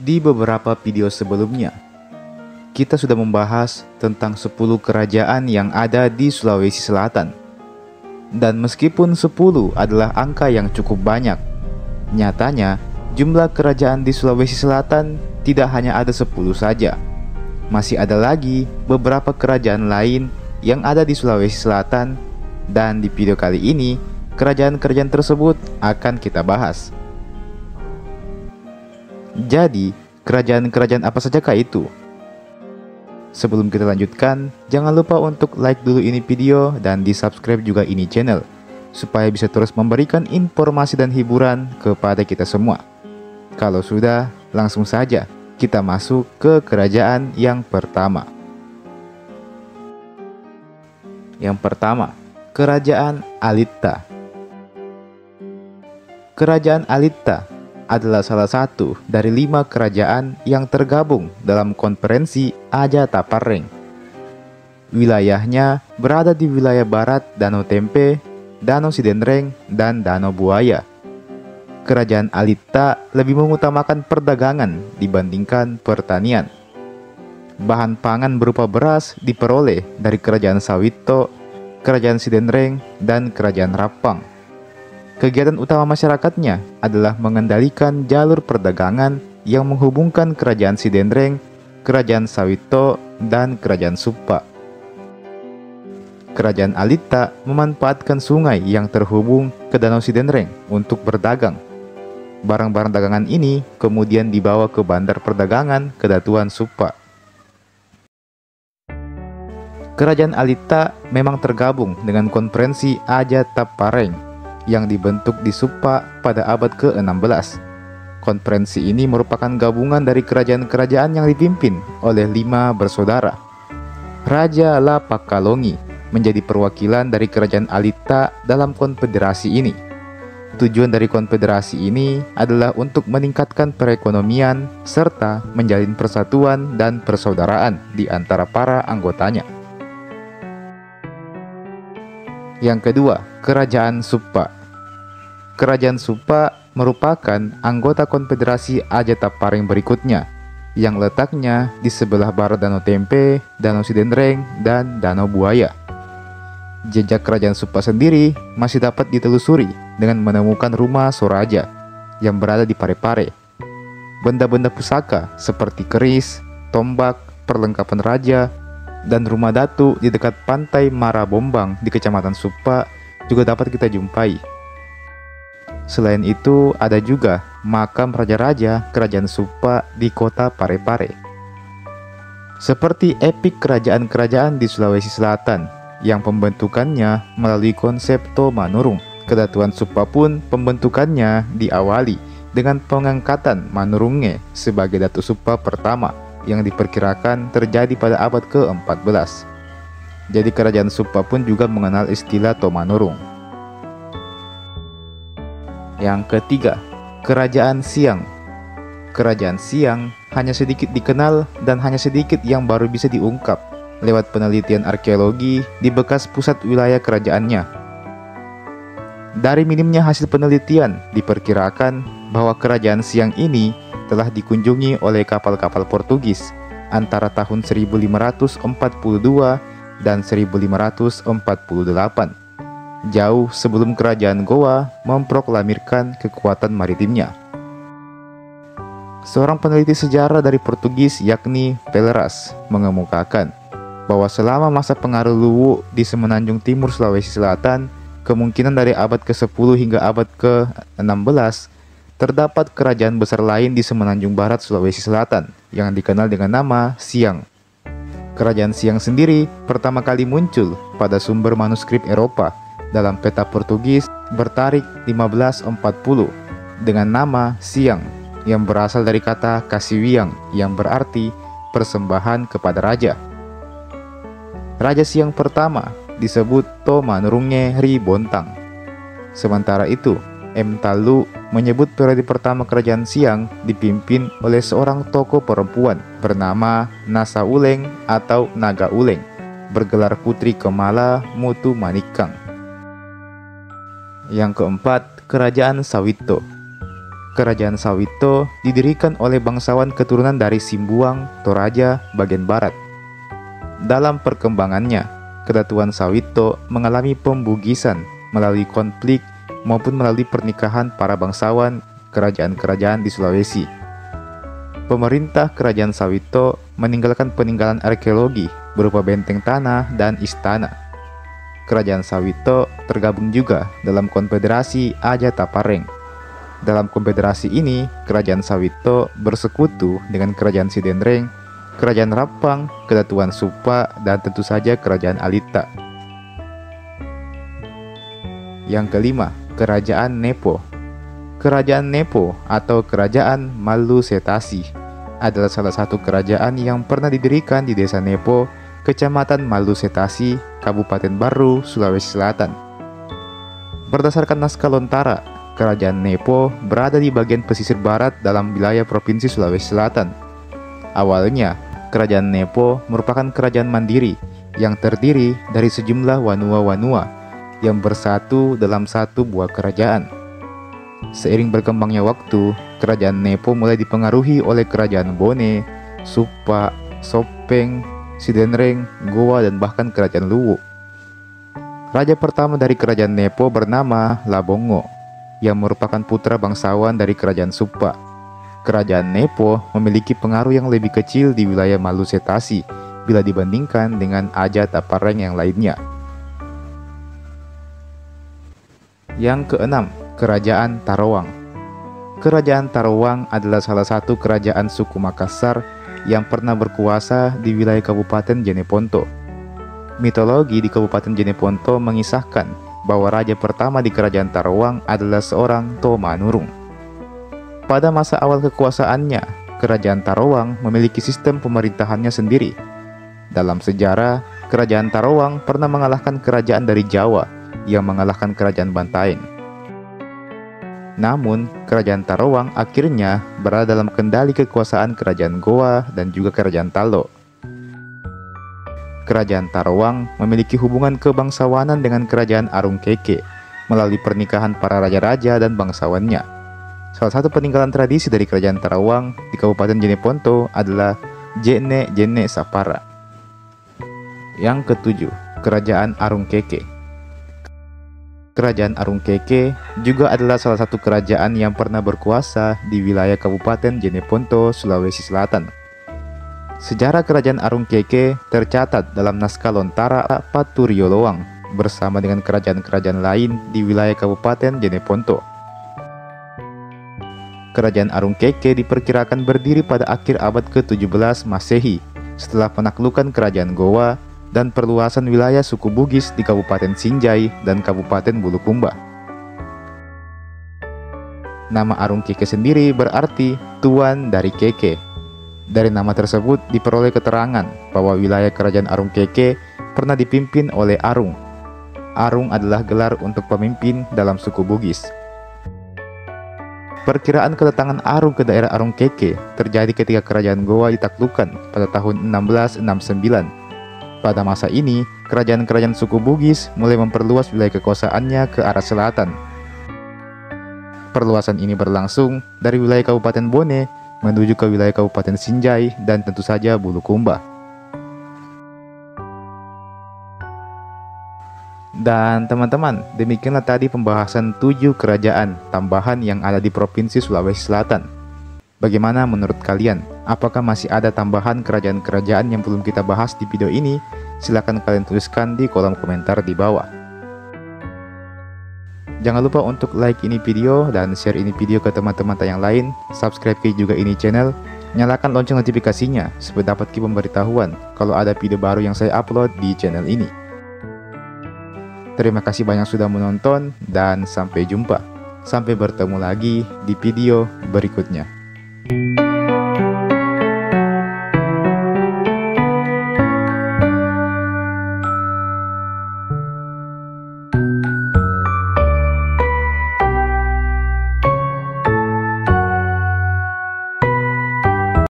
Di beberapa video sebelumnya, kita sudah membahas tentang 10 kerajaan yang ada di Sulawesi Selatan. Dan meskipun 10 adalah angka yang cukup banyak, nyatanya jumlah kerajaan di Sulawesi Selatan tidak hanya ada 10 saja. Masih ada lagi beberapa kerajaan lain yang ada di Sulawesi Selatan, dan di video kali ini kerajaan-kerajaan tersebut akan kita bahas. Jadi, kerajaan-kerajaan apa sajakah itu? Sebelum kita lanjutkan, jangan lupa untuk like dulu ini video dan di-subscribe juga ini channel, supaya bisa terus memberikan informasi dan hiburan kepada kita semua. Kalau sudah, langsung saja kita masuk ke kerajaan yang pertama. Yang pertama, Kerajaan Alitta. Kerajaan Alitta adalah salah satu dari 5 kerajaan yang tergabung dalam konferensi Ajatapareng. Wilayahnya berada di wilayah barat Danau Tempe, Danau Sidenreng, dan Danau Buaya. Kerajaan Alitta lebih mengutamakan perdagangan dibandingkan pertanian. Bahan pangan berupa beras diperoleh dari Kerajaan Sawito, Kerajaan Sidenreng, dan Kerajaan Rapang. Kegiatan utama masyarakatnya adalah mengendalikan jalur perdagangan yang menghubungkan Kerajaan Sidenreng, Kerajaan Sawito, dan Kerajaan Supa. Kerajaan Alitta memanfaatkan sungai yang terhubung ke Danau Sidenreng untuk berdagang. Barang-barang dagangan ini kemudian dibawa ke bandar perdagangan Kedatuan Supa. Kerajaan Alitta memang tergabung dengan konferensi Ajatapareng yang dibentuk di Supa pada abad ke-16. Konferensi ini merupakan gabungan dari kerajaan-kerajaan yang dipimpin oleh 5 bersaudara. Raja Lapakalongi menjadi perwakilan dari Kerajaan Alitta dalam konfederasi ini. Tujuan dari konfederasi ini adalah untuk meningkatkan perekonomian serta menjalin persatuan dan persaudaraan di antara para anggotanya. Yang kedua, Kerajaan Supa. Kerajaan Supa merupakan anggota konfederasi Ajatapareng berikutnya, yang letaknya di sebelah barat Danau Tempe, Danau Sidenreng, dan Danau Buaya. Jejak Kerajaan Supa sendiri masih dapat ditelusuri dengan menemukan rumah Soraja yang berada di Parepare. Benda-benda pusaka seperti keris, tombak, perlengkapan raja, dan rumah datu di dekat pantai Marabombang di Kecamatan Supa juga dapat kita jumpai. Selain itu, ada juga makam raja-raja Kerajaan Supa di kota Parepare. Seperti epik kerajaan-kerajaan di Sulawesi Selatan yang pembentukannya melalui konsep Tomanurung, Kedatuan Supa pun pembentukannya diawali dengan pengangkatan Manurunge sebagai Datu Supa pertama yang diperkirakan terjadi pada abad ke-14. Jadi Kerajaan Supa pun juga mengenal istilah Tomanurung. Yang ketiga, Kerajaan Siang. Kerajaan Siang hanya sedikit dikenal dan hanya sedikit yang baru bisa diungkap lewat penelitian arkeologi di bekas pusat wilayah kerajaannya. Dari minimnya hasil penelitian, diperkirakan bahwa Kerajaan Siang ini telah dikunjungi oleh kapal-kapal Portugis antara tahun 1542 dan 1548, jauh sebelum Kerajaan Goa memproklamirkan kekuatan maritimnya. Seorang peneliti sejarah dari Portugis yakni Pelleras mengemukakan bahwa selama masa pengaruh Luwu di semenanjung timur Sulawesi Selatan, kemungkinan dari abad ke-10 hingga abad ke-16, terdapat kerajaan besar lain di semenanjung barat Sulawesi Selatan yang dikenal dengan nama Siang. Kerajaan Siang sendiri pertama kali muncul pada sumber manuskrip Eropa dalam peta Portugis bertarikh 1540 dengan nama Siang yang berasal dari kata Kasiwiang yang berarti persembahan kepada raja. Raja Siang pertama disebut Tomanurunge Ribontang. Sementara itu, M. Talu menyebut periode pertama Kerajaan Siang dipimpin oleh seorang tokoh perempuan bernama Nasa Uleng atau Naga Uleng, bergelar Putri Kemala Mutu Manikang. Yang keempat, Kerajaan Sawito. Kerajaan Sawito didirikan oleh bangsawan keturunan dari Simbuang, Toraja, bagian barat. Dalam perkembangannya, Kedatuan Sawito mengalami pembugisan melalui konflik maupun melalui pernikahan para bangsawan kerajaan-kerajaan di Sulawesi. Pemerintah Kerajaan Sawito meninggalkan peninggalan arkeologi berupa benteng tanah dan istana. Kerajaan Sawito tergabung juga dalam Konfederasi Ajatapareng. Dalam konfederasi ini, Kerajaan Sawito bersekutu dengan Kerajaan Sidenreng, Kerajaan Rapang, Kedatuan Supa, dan tentu saja Kerajaan Alita. Yang kelima, Kerajaan Nepo. Kerajaan Nepo atau Kerajaan Malusetasi adalah salah satu kerajaan yang pernah didirikan di Desa Nepo, Kecamatan Malusetasi, Kabupaten Baru, Sulawesi Selatan. Berdasarkan naskah Lontara, Kerajaan Nepo berada di bagian pesisir barat dalam wilayah Provinsi Sulawesi Selatan. Awalnya, Kerajaan Nepo merupakan kerajaan mandiri yang terdiri dari sejumlah wanua-wanua yang bersatu dalam satu buah kerajaan. Seiring berkembangnya waktu, Kerajaan Nepo mulai dipengaruhi oleh Kerajaan Bone, Supa, Sopeng, Sidenreng, Goa, dan bahkan Kerajaan Luwu. Raja pertama dari Kerajaan Nepo bernama Labongo, yang merupakan putra bangsawan dari Kerajaan Supa. Kerajaan Nepo memiliki pengaruh yang lebih kecil di wilayah Malusetasi bila dibandingkan dengan Ajatapareng yang lainnya. Yang keenam, Kerajaan Tarawang. Kerajaan Tarawang adalah salah satu kerajaan suku Makassar yang pernah berkuasa di wilayah Kabupaten Jeneponto. Mitologi di Kabupaten Jeneponto mengisahkan bahwa raja pertama di Kerajaan Tarawang adalah seorang Toma Nurung. Pada masa awal kekuasaannya, Kerajaan Tarawang memiliki sistem pemerintahannya sendiri. Dalam sejarah, Kerajaan Tarawang pernah mengalahkan kerajaan dari Jawa yang mengalahkan Kerajaan Bantaeng. Namun, Kerajaan Tarawang akhirnya berada dalam kendali kekuasaan Kerajaan Goa dan juga Kerajaan Talo. Kerajaan Tarawang memiliki hubungan kebangsawanan dengan Kerajaan Arung Keke melalui pernikahan para raja-raja dan bangsawannya. Salah satu peninggalan tradisi dari Kerajaan Tarawang di Kabupaten Jeneponto adalah Jene Jene Sapara. Yang ketujuh, Kerajaan Arung Keke. Kerajaan Arung Keke juga adalah salah satu kerajaan yang pernah berkuasa di wilayah Kabupaten Jeneponto, Sulawesi Selatan. Sejarah Kerajaan Arung Keke tercatat dalam naskah Lontara Paturioloang bersama dengan kerajaan-kerajaan lain di wilayah Kabupaten Jeneponto. Kerajaan Arung Keke diperkirakan berdiri pada akhir abad ke-17 Masehi setelah penaklukan Kerajaan Goa dan perluasan wilayah suku Bugis di Kabupaten Sinjai dan Kabupaten Bulukumba. Nama Arung Keke sendiri berarti Tuan dari Keke. Dari nama tersebut diperoleh keterangan bahwa wilayah Kerajaan Arung Keke pernah dipimpin oleh Arung. Arung adalah gelar untuk pemimpin dalam suku Bugis. Perkiraan kedatangan Arung ke daerah Arung Keke terjadi ketika Kerajaan Goa ditaklukkan pada tahun 1669. Pada masa ini, kerajaan-kerajaan suku Bugis mulai memperluas wilayah kekuasaannya ke arah selatan. Perluasan ini berlangsung dari wilayah Kabupaten Bone menuju ke wilayah Kabupaten Sinjai dan tentu saja Bulukumba. Dan teman-teman, demikianlah tadi pembahasan 7 kerajaan tambahan yang ada di Provinsi Sulawesi Selatan. Bagaimana menurut kalian? Apakah masih ada tambahan kerajaan-kerajaan yang belum kita bahas di video ini? Silahkan kalian tuliskan di kolom komentar di bawah. Jangan lupa untuk like ini video dan share ini video ke teman-teman yang lain. Subscribe juga ini channel. Nyalakan lonceng notifikasinya supaya dapat pemberitahuan kalau ada video baru yang saya upload di channel ini. Terima kasih banyak sudah menonton dan sampai jumpa. Sampai bertemu lagi di video berikutnya.